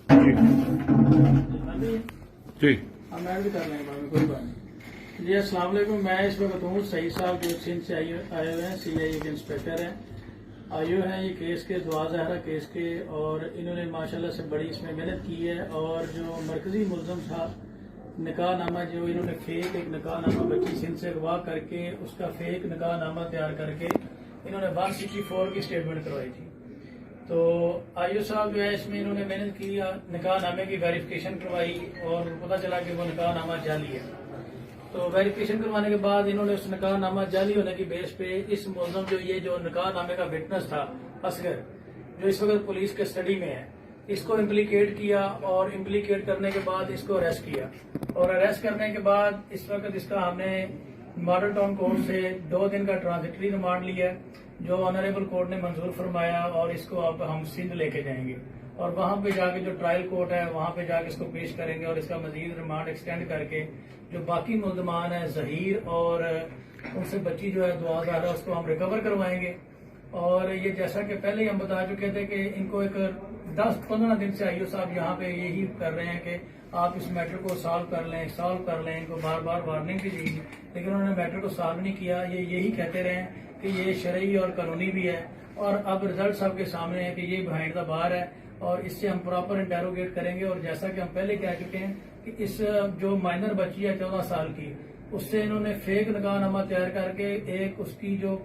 جی ہم ایڈ بھی کر لیں گے، کوئی بات نہیں جی۔ السلام علیکم، میں اس وقت ہوں سعید صاحب جو سندھ سے آئے ہوئے ہیں، سی آئی اے کے انسپیکٹر ہیں، آئیو ہیں یہ کیس کے دعا زہرا کیس کے، اور انہوں نے ماشاءاللہ سے بڑی اس میں محنت کی ہے۔ اور جو مرکزی ملزم تھا، نکاح نامہ جو انہوں نے فیک ایک نکاح نامہ بچی سندھ سے اغوا کر کے اس کا فیک نکاح نامہ تیار کر کے انہوں نے 164 کی اسٹیٹمنٹ کروائی تھی۔ تو آئیو صاحب جو ہے اس میں انہوں نے محنت کی، نکاح نامے کی ویریفیکیشن کروائی اور پتہ چلا کہ وہ نکاح نامہ جعلی ہے۔ تو ویریفیکیشن کروانے کے بعد انہوں نے اس نکاح نامہ جعلی ہونے کی بیس پہ اس ملزم جو نکاح نامے کا وٹنس تھا اصغر، جو اس وقت پولیس کے اسٹڈی میں ہے، اس کو امپلیکیٹ کیا، اور امپلیکیٹ کرنے کے بعد اس کو اریسٹ کیا، اور اریسٹ کرنے کے بعد اس وقت اس کا ہم نے ماڈل ٹاؤن کورٹ سے 2 دن کا ٹرانزٹری ریمانڈ لیا، جو آنریبل کورٹ نے منظور فرمایا، اور اس کو اب ہم سندھ لے کے جائیں گے، اور وہاں پہ جا کے جو ٹرائل کورٹ ہے وہاں پہ جا کے اس کو پیش کریں گے، اور اس کا مزید ریمانڈ ایکسٹینڈ کر کے جو باقی ملزمان ہیں ظہیر اور ان سے بچی جو ہے دعا زہرا، اس کو ہم ریکور کروائیں گے۔ اور یہ جیسا کہ پہلے ہی ہم بتا چکے تھے کہ ان کو ایک 10-15 دن سے آئیو صاحب یہاں پہ یہی کر رہے ہیں کہ آپ اس میٹر کو سالو کر لیں، ان کو بار بار وارننگ بھی دی، لیکن انہوں نے میٹر کو سالو نہیں کیا۔ یہ یہی کہتے رہے کہ یہ شرعی اور قانونی بھی ہے، اور اب رزلٹ سب کے سامنے ہے کہ یہ بہائنڈ دا بار ہے، اور اس سے ہم پراپر انٹیروگیٹ کریں گے۔ اور جیسا کہ ہم پہلے کہہ چکے ہیں کہ اس جو مائنر بچی ہے 14 سال کی، اس سے انہوں نے فیک نکاح نامہ تیار کر کے ایک اس کی جو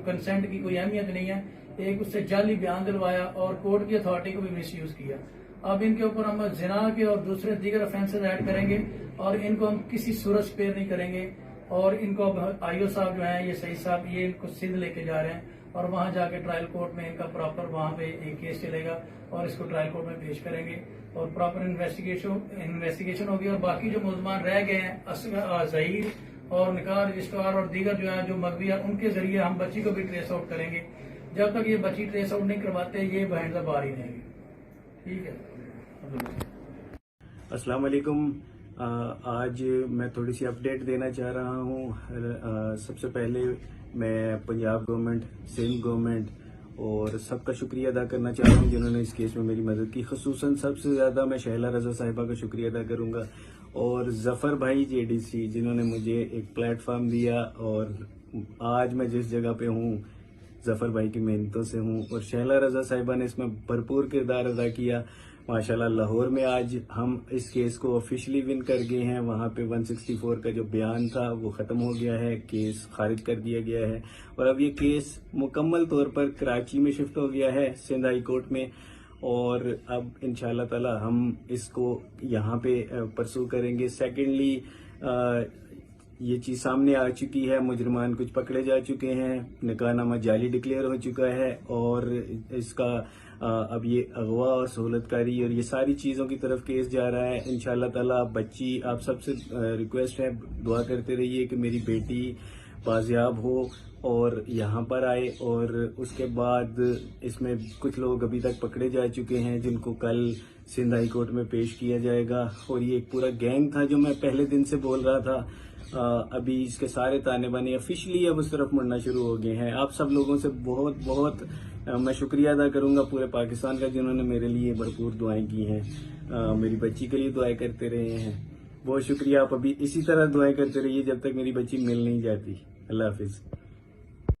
کنسنٹ کی کوئی اہمیت نہیں ہے، ایک اس سے جعلی بیان دلوایا، اور کورٹ کی اتھارٹی کو بھی مس یوز کیا۔ اب ان کے اوپر ہم زنا کے اور دوسرے دیگر افینسز ایڈ کریں گے، اور ان کو ہم کسی صورت سپیئر نہیں کریں گے، اور ان کو اب آئیو صاحب جو ہیں، یہ سعید صاحب، یہ ان کو سندھ لے کے جا رہے ہیں، اور وہاں جا کے ٹرائل کورٹ میں ان کا پراپر وہاں پہ ایک کیس چلے گا، اور اس کو ٹرائل کورٹ میں پیش کریں گے، اور پراپر انویسٹیگیشن ہوگی۔ اور باقی جو ملزمان رہ گئے ہیں، ظہیر اور نکاح رجسٹرار اور دیگر جو ہیں جو مغوی ہیں، ان کے ذریعے ہم بچی کو بھی ٹریس آؤٹ کریں گے۔ جب تک یہ بچی ٹریس آؤٹ نہیں کرواتے، یہ بہائنڈ دا بار ہی رہیں گے۔ ٹھیک ہے۔ السلام علیکم۔ آج میں تھوڑی سی اپڈیٹ دینا چاہ رہا ہوں۔ سب سے پہلے میں پنجاب گورنمنٹ، سندھ گورنمنٹ اور سب کا شکریہ ادا کرنا چاہ رہا ہوں جنہوں نے اس کیس میں میری مدد کی۔ خصوصاً سب سے زیادہ میں شہلا رضا صاحبہ کا شکریہ ادا کروں گا، اور ظفر بھائی JDC جنہوں نے مجھے ایک پلیٹ فارم دیا، اور آج میں جس جگہ پہ ہوں ظفر بھائی کی محنتوں سے ہوں، اور شہلا رضا صاحبہ نے اس میں بھرپور کردار ادا کیا۔ ماشاءاللہ لاہور میں آج ہم اس کیس کو آفیشلی ون کر گئے ہیں، وہاں پہ 164 کا جو بیان تھا وہ ختم ہو گیا ہے، کیس خارج کر دیا گیا ہے، اور اب یہ کیس مکمل طور پر کراچی میں شفٹ ہو گیا ہے، سندھ ہائی کورٹ میں، اور اب انشاءاللہ تعالی ہم اس کو یہاں پہ پرسو کریں گے۔ سیکنڈلی یہ چیز سامنے آ چکی ہے، مجرمان کچھ پکڑے جا چکے ہیں، نکاح نامہ جعلی ڈکلیئر ہو چکا ہے، اور اس کا اب یہ اغوا اور سہولت کاری اور یہ ساری چیزوں کی طرف کیس جا رہا ہے۔ انشاءاللہ تعالی بچی، آپ سب سے ریکویسٹ ہے دعا کرتے رہیے کہ میری بیٹی بازیاب ہو اور یہاں پر آئے، اور اس کے بعد اس میں کچھ لوگ ابھی تک پکڑے جا چکے ہیں جن کو کل سندھ ہائی کورٹ میں پیش کیا جائے گا، اور یہ ایک پورا گینگ تھا جو میں پہلے دن سے بول رہا تھا۔ ابھی اس کے سارے تانے بانے آفیشلی اب اس طرف مڑنا شروع ہو گئے ہیں۔ آپ سب لوگوں سے بہت بہت میں شکریہ ادا کروں گا پورے پاکستان کا جنہوں نے میرے لیے بھرپور دعائیں کی ہیں، میری بچی کے لیے دعائیں کرتے رہے ہیں۔ بہت شکریہ، آپ ابھی اسی طرح دعائیں کرتے رہیے جب تک میری بچی مل نہیں جاتی۔ اللہ حافظ۔